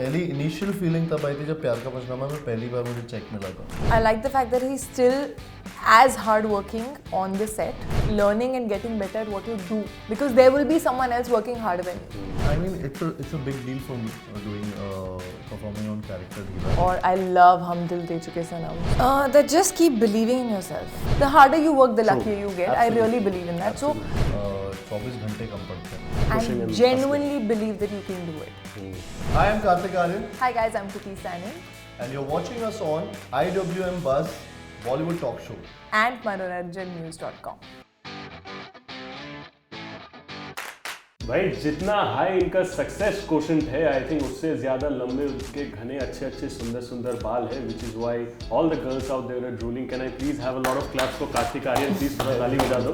पहली initial feeling तब आई थी जब प्यार का पंचनामा में पहली बार मुझे चेक मिला था। I like the fact that he's still as hardworking on the set, learning and getting better at what you do, because there will be someone else working harder than you. I mean, it's a big deal for me doing performing on character Hira. Or I love Hum Dil De Chuke Sanam. That just keep believing in yourself. The harder you work, the luckier you get. Absolutely. I really believe in that. Absolutely. So 24 घंटे कम पड़ते हैं। I genuinely believe that you can do it. Hi, I'm Kartik Aaryan. Hi guys, I'm Kriti Sanon. And you're watching us on IWMBuzz, Bollywood talk show. And ManoranjanNews.com. भाई जितना high इनका success quotient है I think उससे ज़्यादा लंबे उसके घने अच्छे अच्छे सुंदर सुंदर बाल है which is why all the girls out there are drooling can I please have a lot of claps for Kartik Aaryan please थोड़ा ताली बजा दो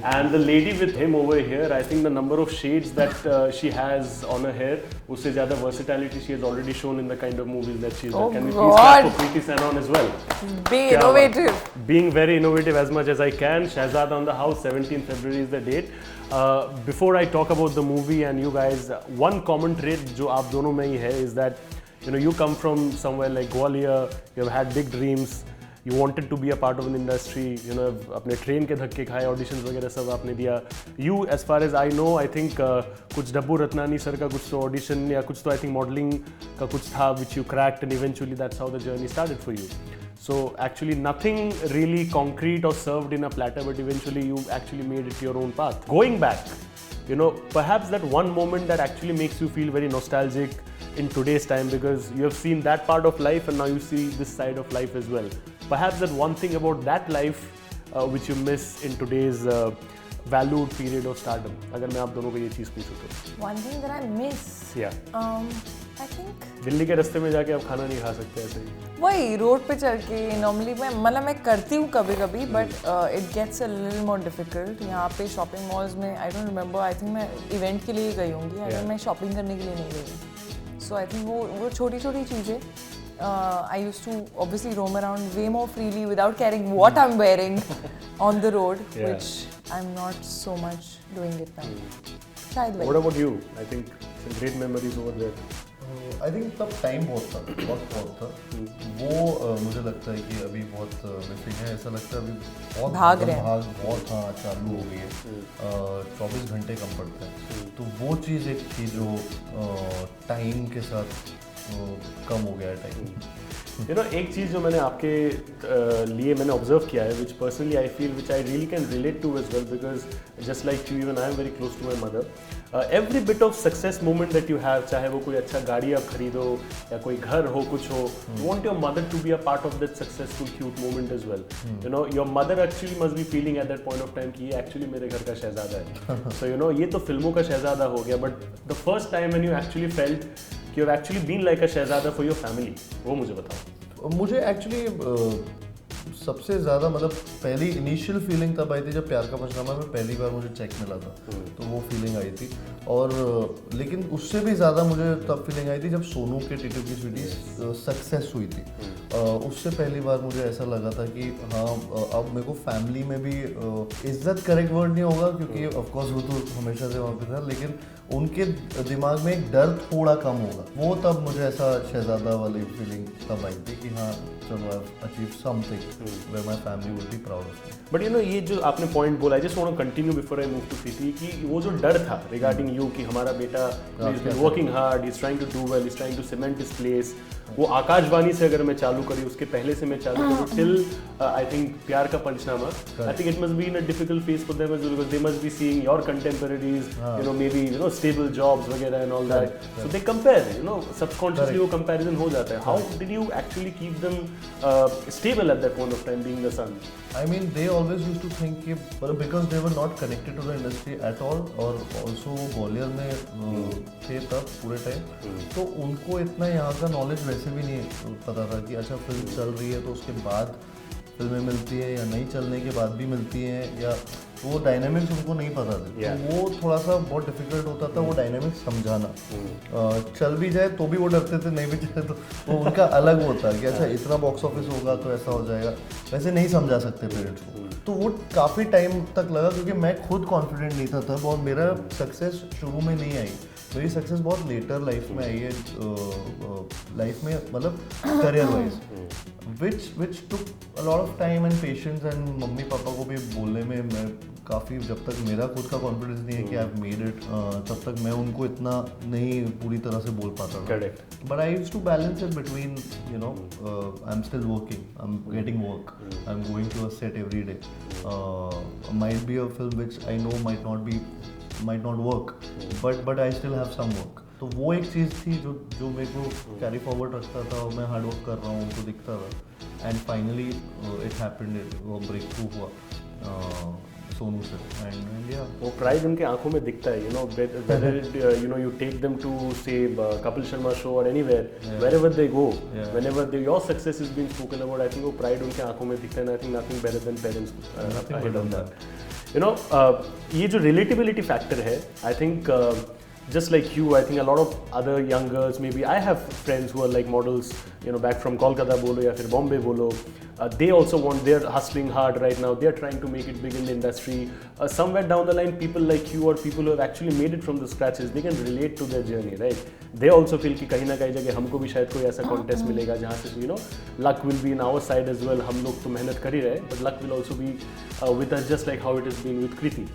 and the lady with him over here I think the number of shades that she has on her hair उससे ज़्यादा versatility she has already shown in the kind of movies that she is in can we please clap for Kriti Sanon as well being very innovative as much as I can. Shehzada on the house, 17th February is the date. Before I talk about the movie and you guys, one common trait जो आप दोनों में ही है is that you come from somewhere like Gwalior, you have had big dreams, you wanted to be a part of an industry, अपने train के धक्के खाए, auditions वगैरह सब आपने दिया. You, as far as I know, I think कुछ डब्बू Ratnani sir का कुछ तो audition या कुछ तो I think modeling का कुछ था which you cracked and eventually that's how the journey started for you. So actually nothing really concrete or served in a platter, but eventually you actually made it your own path. Going back, perhaps that one moment that actually makes you feel very nostalgic in today's time because you have seen that part of life and now you see this side of life as well. Perhaps that one thing about that life which you miss in today's valued period of stardom. अगर मैं आप दोनों को ये चीज़ पूछूँ तो. One thing that I miss. Yeah. I think. Delhi के रास्ते में जाके आप खाना नहीं खा सकते ऐसे ही. वही रोड पे चल के नॉर्मली मैं करती हूँ कभी कभी but it gets a little more difficult. यहाँ पे शॉपिंग मॉल्स में I don't remember I think मैं इवेंट के लिए गई होंगी अगर मैं शॉपिंग करने के लिए नहीं गई. सो आई थिंक वो छोटी छोटी चीज़ें I used to obviously roam around we more freely without caring what I am wearing on the road which I am not so much doing it now. शायद What about you? I think some great memories over there. I think तब time बहुत था वो मुझे लगता है कि अभी बहुत मिसिंग है. ऐसा लगता है अभी बहुत भाग रहे हैं. बहुत चालू हो गई है. 24 घंटे कम पड़ते हैं तो वो चीज़ एक थी जो टाइम के साथ कम हो गया है टाइम. एक चीज़ जो मैंने आपके लिए मैंने ऑब्जर्व किया है which personally I feel which I really can relate to as well because just like you even I am very close to my mother. Every bit of success moment that you have चाहे वो कोई अच्छा गाड़ी आप खरीदो या कोई घर हो कुछ हो you want your mother to be a part of that successful cute moment as well. Your mother actually must be feeling at that point of time कि ये एक्चुअली मेरे घर का शहजादा है. सो ये तो फिल्मों का शहजादा हो गया but the first time when you actually felt कि you have actually been like a शहजादा फॉर योर फैमिली वो मुझे बताओ. मुझे एक्चुअली सबसे ज़्यादा मतलब पहली इनिशियल फीलिंग तब आई थी जब प्यार का पंचनामा में पहली बार मुझे चेक मिला था तो वो फीलिंग आई थी. और लेकिन उससे भी ज़्यादा मुझे तब फीलिंग आई थी जब सोनू के टिटू की स्वीटी सक्सेस हुई थी. उससे पहली बार मुझे ऐसा लगा था कि हाँ अब मेरे को फैमिली में भी इज्जत करेक्ट वर्ड नहीं होगा क्योंकि ऑफकोर्स वो तो हमेशा से वहाँ पे था लेकिन उनके दिमाग में एक डर थोड़ा कम होगा. वो तब मुझे ऐसा शहजादा वाली फीलिंग तब आई थी कि हाँ चलो I achieve something where my family would be proud of me. But ये जो आपने पॉइंट बोला I just want to continue before I move to Preeti कि वो जो डर था रिगार्डिंग यू कि हमारा बेटा is been working hard is trying to do well is trying to cement his place. वो आकाशवाणी से अगर मैं चालू करी उसके पहले से मैं चालू करूँ till I think Pyaar Ka Punchnama I think it must be in a difficult phase for them because they must be seeing your contemporaries maybe stable jobs वगैरह and all that so they compare subconsciously वो comparison हो जाता है. How did you actually keep them stable at that point of time being the son? I mean, they always used to think कि because they were not connected to the industry at all और also वो ग्वालियर में थे तब पूरे time तो उनको इतना यहाँ का नॉलेज वैसे भी नहीं पता था कि अच्छा फिल्म चल रही है तो उसके बाद फिल्में मिलती है या नहीं चलने के बाद भी मिलती हैं या तो वो डायनेमिक्स उनको नहीं पता थे, तो वो थोड़ा सा बहुत डिफिकल्ट होता था वो डायनेमिक्स समझाना। चल भी जाए तो भी वो डरते थे, नहीं भी जाए तो वो उनका अलग होता कि अच्छा इतना बॉक्स ऑफिस होगा तो ऐसा हो जाएगा, वैसे नहीं समझा सकते पेरेंट्स को। तो वो काफ़ी टाइम तक लगा क्योंकि मैं खुद कॉन्फिडेंट नहीं था तब, और मेरा सक्सेस शुरू में नहीं आई, मेरी सक्सेस बहुत लेटर लाइफ में आई है, लाइफ में मतलब career wise, which took a lot of time and patience, and mummy papa को भी बोलने में मैं काफ़ी, जब तक मेरा खुद का कॉन्फिडेंस नहीं है कि आई हैव मेड इट, तब तक मैं उनको इतना नहीं पूरी तरह से बोल पाता था। But I used to balance it between you know I am still working, I am getting work, I am going to a set every day, might be a film which I know might not work, but I still have some work. तो वो एक चीज़ थी जो मेरे को carry forward रखता था, और मैं हार्ड वर्क कर रहा हूँ उनको दिखता था, एंड फाइनली इट हैपेंड, वो ब्रेक थ्रू हुआ सोनू से, एंड या वो प्राइड उनके आंखों में दिखता है, you know, whether you take them to say Kapil Sharma show or anywhere, wherever they go, whenever your success is being spoken about, I think वो प्राइड उनके आंखों में दिखता है, and I think nothing better than parents ahead of that. You know, ये जो relatability factor है, I think just like you, I think a lot of other young girls, maybe I have friends who are like models, you know, back from Kolkata bolo या फिर Bombay bolo, they also want, they're hustling hard right now, they're trying to make it big in the industry. Somewhere down the line, people like you or people who have actually made it from the scratches, they can relate to their journey, right? They also feel कि कहीं ना कहीं जगह हमको भी शायद कोई ऐसा contest मिलेगा जहाँ से you know luck will be in our side as well. हम लोग तो मेहनत कर ही रहे, but luck will also be with us, just like how it has been with Kriti.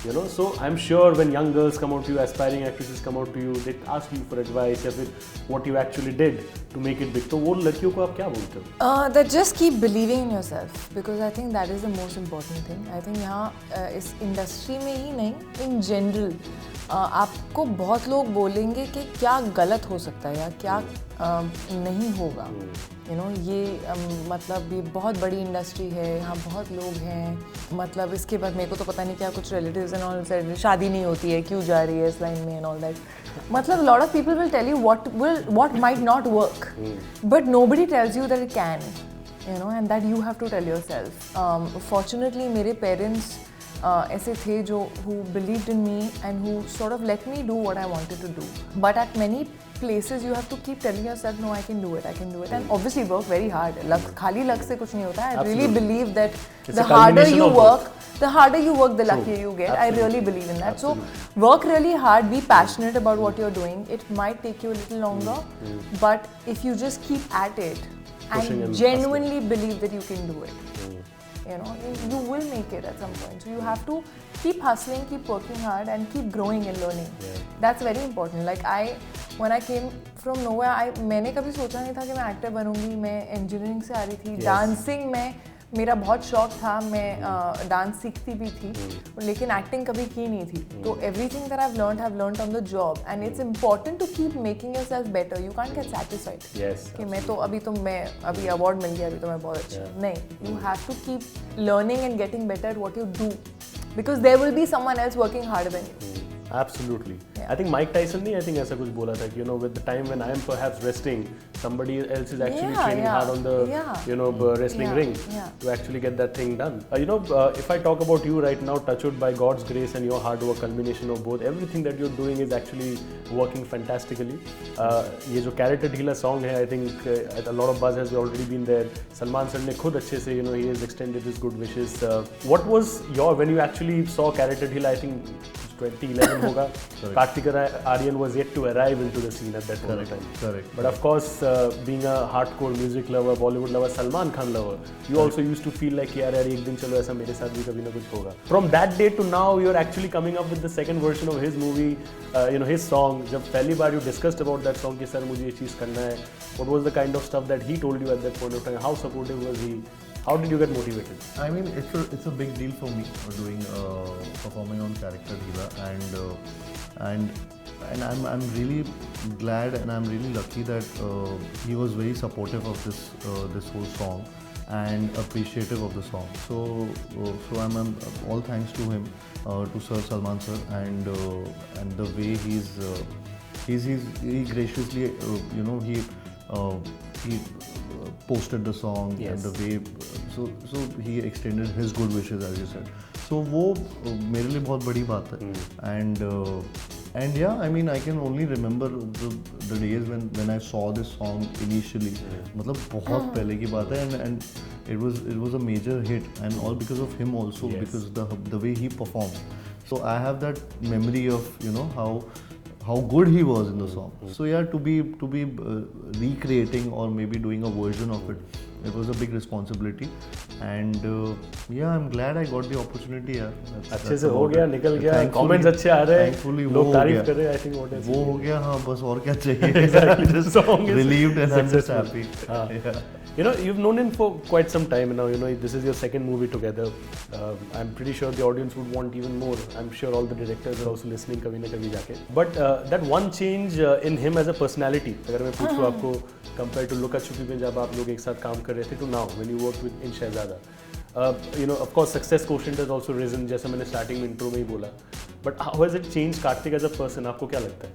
You know, so I'm sure when young girls come out to you, aspiring actresses come out to you, they ask you for advice या फिर what you actually did to make it big. तो वो लड़कियों को आप क्या बोलते हो? That just keep believing in yourself, because I think that is the most important thing. I think यहाँ इस इंडस्ट्री में ही नहीं, in general, आपको बहुत लोग बोलेंगे कि क्या गलत हो सकता है या क्या नहीं होगा, you know, ये मतलब ये बहुत बड़ी इंडस्ट्री है, यहाँ बहुत लोग हैं, मतलब इसके बाद मेरे को तो पता नहीं क्या कुछ रिलेटिव्स एंड ऑल सेड शादी नहीं होती है, क्यों जा रही है इस लाइन में एंड ऑल दैट, मतलब lot of people will tell you what might not work, but nobody tells you that it can, you know, and that you have to tell yourself. Fortunately मेरे parents ऐसे थे जो who believed in me and who sort of let me do what I wanted to do, but at many places you have to keep telling yourself, no, I can do it, and obviously work very hard. खाली luck से कुछ नहीं होता है. I really believe that the harder you work, the luckier you get. I really believe in that. So work really hard, be passionate about what you're doing. It might take you a little longer, but if you just keep at it and genuinely believe that you can do it, you know, you will make it at some point. So you have to keep hustling, keep working hard, and keep growing and learning. That's very important. Like when I came from nowhere, मैंने कभी सोचा नहीं था कि मैं actor बनूंगी. मैं engineering से आ रही थी. डांसिंग में मेरा बहुत शौक था. मैं डांस सीखती भी थी, लेकिन एक्टिंग कभी की नहीं थी. तो everything that I have learned on the job, and it's important to keep making yourself better. You can't get satisfied कि मैं अभी अवार्ड मिल गया, अभी तो मैं बहुत अच्छा. नहीं, you have to keep learning and getting better at what you do, because there will be someone else working harder than you. Absolutely. I think Mike Tyson ने I think ऐसा कुछ बोला था कि you know with the time when I am perhaps resting, somebody else is actually training hard on the you know wrestling ring to actually get that thing done. You know, if I talk about you right now, touch wood, by God's grace and your hard work, culmination of both, everything that you're doing is actually working fantastically. ये जो Character Healer song है, I think a lot of buzz has already been there. Salman sir ने खुद अच्छे से you know he has extended his good wishes. What was your, when you actually saw Character Healer, I think 2011 होगा. Kartik Aaryan was yet to arrive into the scene at that point of time. Correct. But of course, being a hardcore music lover, Bollywood lover, Salman Khan lover, you also used to feel like यार एक दिन चलो ऐसा मेरे साथ भी कभी ना कुछ होगा. From that day to now, you're actually coming up with the second version of his movie, you know, his song. जब पहली बार you discussed about that song कि सर मुझे ये चीज़ करना है, what was the kind of stuff that he told you at that point of time? How supportive was he? How did you get motivated? I mean, it's a big deal for me doing performing on Character Healer, and I'm really glad and I'm really lucky that he was very supportive of this whole song and appreciative of the song. So I'm all thanks to him, to Sir Salman sir, and the way he graciously you know he posted the song, and the way so he extended his good wishes, as you said. So वो मेरे लिए बहुत बड़ी बात है. And yeah, I mean I can only remember the days when I saw this song initially. मतलब बहुत पहले की बात है, and it was a major hit, and all because of him also, because the way he performed. So I have that memory of, you know, how good he was in the song. So yeah, to be recreating or maybe doing a version of it, it was a big responsibility. And yeah, I'm glad I got the opportunity. Yeah, अच्छे से हो गया, निकल गया, comments अच्छे आ रहे हैं, लोग तारीफ कर रहे हैं. I think what else वो हो गया. हाँ, बस और क्या चाहिए. Exactly. The song is relieved and I'm just happy. Yeah. You know, you've known him for quite some time now. You know, this is your second movie together. I'm pretty sure the audience would want even more. I'm sure all the directors are also listening कभी ना कभी जाके. But that one change in him as a personality, अगर मैं पूछूँ आपको, compared to लुका छुपी में जब आप लोग एक साथ काम कर रहे थे, to now when you worked with in Shehzada. You know, of course, success quotient has also risen, जैसे मैंने starting में intro में ही बोला. But how has it changed Kartik as a person? आपको क्या लगता है?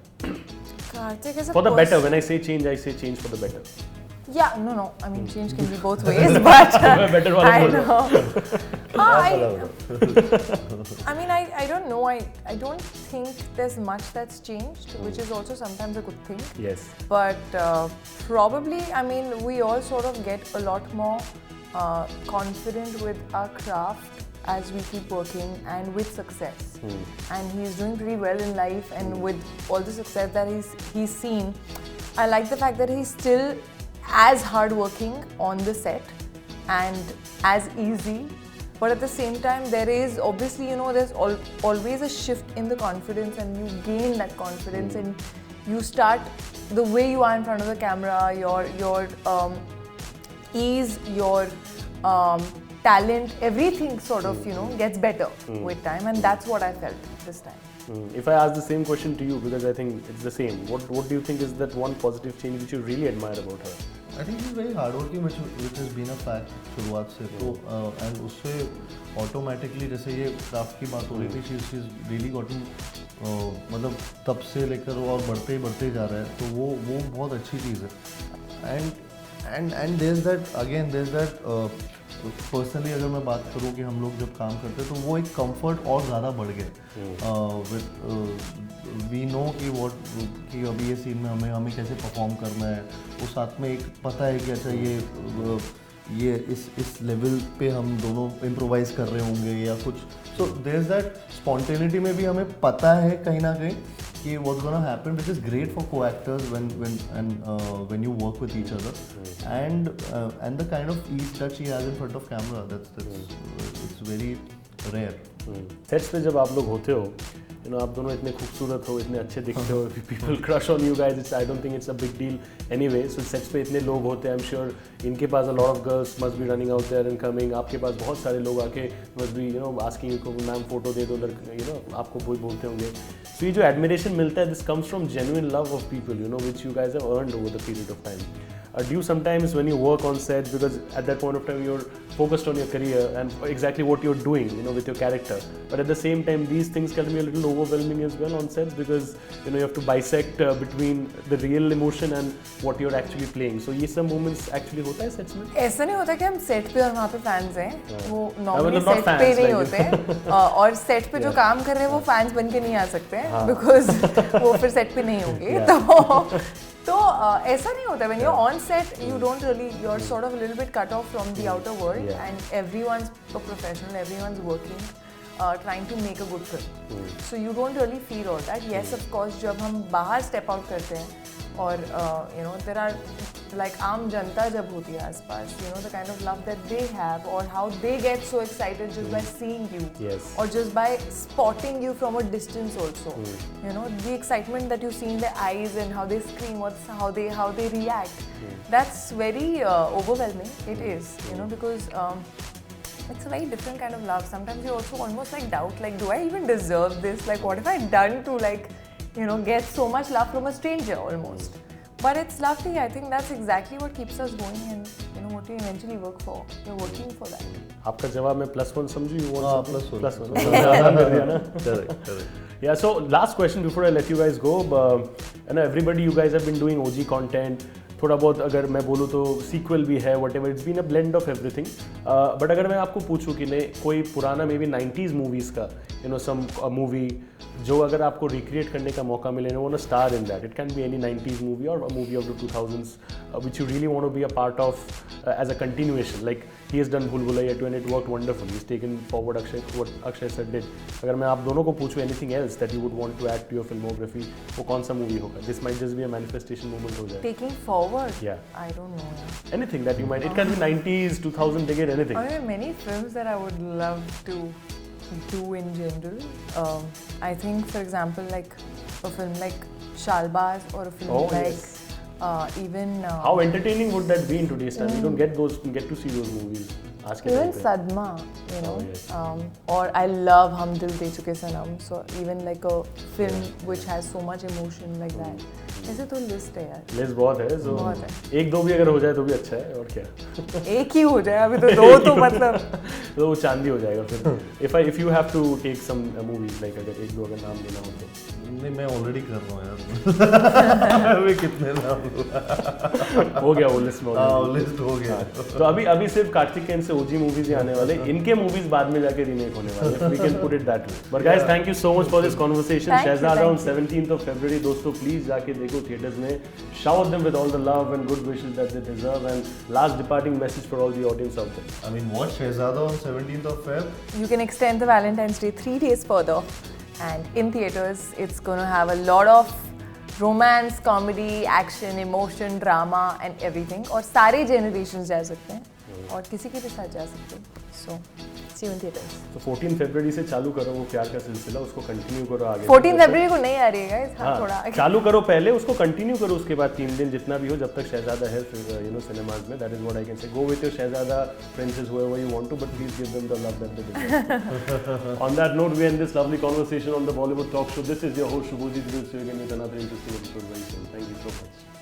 Kartik as a For the better. When I say change for the better. Yeah, no. I mean, change can be both ways, but better I know. I mean, I don't know. I don't think there's much that's changed, which is also sometimes a good thing. Yes. But probably, I mean, we all sort of get a lot more confident with our craft as we keep working and with success. And he's doing pretty well in life, and with all the success that he's seen, I like the fact that he's still as hardworking on the set and as easy, but at the same time there is obviously, you know, there's always a shift in the confidence, and you gain that confidence and you start the way you are in front of the camera, your ease, your talent, everything sort of, you know, gets better with time, and that's what I felt this time. If I ask the same question to you, because I think it's the same, what do you think is that one positive change which you really admire about her? I think she's very hardworking, which has been a fact शुरुआत से. तो and उससे automatically, जैसे ये craft की बात हो रही थी, she's really gotten मतलब तब से लेकर और बढ़ते जा रहा है, तो वो बहुत अच्छी चीज़ है. And there's that पर्सनली अगर मैं बात करूँ कि हम लोग जब काम करते हैं तो वो एक कंफर्ट और ज़्यादा बढ़ गया. वी नो कि अभी ये सीन में हमें कैसे परफॉर्म करना है. वो साथ में एक पता है कि अच्छा ये इस लेवल पे हम दोनों इम्प्रोवाइज कर रहे होंगे या कुछ. So there is that spontaneity में भी हमें पता है कहीं ना कहीं कि what's gonna happen, which is great for co-actors when you work with each other, and the kind of ease that she has in front of camera, that's it's very rare. Sets पे जब आप लोग होते हो, you know, आप दोनों इतने खूबसूरत हो, इतने अच्छे दिखते हो, people crush on you guys. I don't think it's a big deal anyway. So sets पे इतने लोग होते हैं, I'm sure इनके पास a lot of girls must be running out there and coming. आपके पास बहुत सारे लोग आके must be, you know, asking you ma'am photo दे दो, you know, आपको बोलते होंगे. So ये जो admiration मिलता है, this comes from genuine love of people, you know, which you guys have earned over the period of time. Do you sometimes, when you work on set, because at that point of time you're focused on your career and exactly what you're doing, you know, with your character, but at the same time these things can be a little overwhelming as well on sets, because you know you have to bisect between the real emotion and what you're actually playing. So ये सब moments actually होता है sets में? ऐसा नहीं होता कि हम set पे और वहाँ पे fans हैं, वो normally set पे नहीं होते हैं, और set पे जो काम कर रहे हैं वो fans बन के नहीं आ सकते हैं, because वो फिर set पे नहीं होंगे. तो ऐसा नहीं होता. When you're on set, you don't really, you're sort of a little bit cut off from the outer world, and everyone's a professional, everyone's working, trying to make a good film. So you don't really feel all that. Yes, of course, जब हम बाहर step out करते हैं, और you know, there are like आम जनता जब होती है आसपास, you know, the kind of love that they have, or how they get so excited just by seeing you, or just by spotting you from a distance also. You know, the excitement that you see in their eyes and how they scream, how they react. That's very overwhelming. It is, you know, because it's a very different kind of love. Sometimes you also almost like doubt, like, do I even deserve this? Like, what have I done to, like, you know, get so much love from a stranger almost? But it's lovely. I think that's exactly what keeps us going, and you know what we eventually work for. We're working for that. आपका जवाब मैं +1 समझूँ, you want +1. Correct. Yeah. So last question before I let you guys go. And everybody, you guys have been doing OG content. थोड़ा बहुत अगर मैं बोलूँ तो सीक्वल भी है, whatever, it's been a blend of everything. But अगर मैं आपको पूछूँ कि नहीं कोई पुराना मे बी 90s मूवीज़ का सम मूवी जो अगर आपको रिक्रिएट करने का मौका मिले, you want to star in that. It can be any 90s movie or a movie of the 2000s which you really want to be a part of as a continuation. Like he has done Bhul Bhulaiya 2 and it worked wonderfully. He's taken forward what Akshay sir did. अगर मैं आप दोनों को पूछूं anything else that you would want to add to your filmography, वो कौन सा movie होगा? This might just be a manifestation moment हो जाए. Taking forward? Yeah. I don't know. Yeah. Anything that you might. It can be 90s, 2000 decade, anything. There are many films that I would love to do in general. I think, for example, like a film like Shalbaz or a film like yes. even. How entertaining would that be in today's time? You don't get to see those movies. Even Sadma, you know. Oh, yes. Or I love Hum Dil De Chuke Sanam. So even like a film which has so much emotion like that. ऐसे तो list है यार. List बहुत है. So बहुत है. एक दो भी अगर हो जाए तो भी अच्छा है और क्या. एक ही हो जाए अभी तो दो तो मतलब. तो वो चांदी हो जाएगा फिर. If you have to take some movies like अगर एक दो अगर नाम लेना हो तो. नहीं मैं ऑलरेडी कर रहा हूँ यार. अभी कितने नाम हो गया वो लिस्ट में. लिस्ट हो गया. तो अभी सिर्फ कार्तिक के से ओजी मूवीज ही आने वाले. इनके मूवीज बाद में जाके रीमेक होने वाले. We can put it that way. But guys, thank you so much for this conversation. Shehzada on 17th of February. दोस्तों प्लीज जाके देखो थिएटर्स में. Shower them with all the love and good wishes that they deserve. And last departing message for all the audience out there. I mean, watch Shehzada on 17th of Feb. You can extend the Valentine's Day 3 days further. And in theaters, it's going to have a lot of romance, comedy, action, emotion, drama and everything. और सारे generations जा सकते हैं. और किसी के भी साथ जा सकते हैं. So, see you in theaters. तो 14 फरवरी से चालू करो वो प्यार का सिलसिला. उसको कंटिन्यू करो आगे. 14 फरवरी को नहीं आ रही है guys. हाँ थोड़ा. चालू करो पहले, उसको कंटिन्यू करो उसके बाद 3 दिन जितना भी हो जब तक शहजादा है फिर सिनेमाज में. That is what I can say. Go with your Shehzada princess whoever you want to, but please give them the love that they deserve. On that note, we end this lovely conversation on the Bollywood Talk Show. This is your host Shubhojit. We'll see you again with another interesting episode very soon. Thank you so much.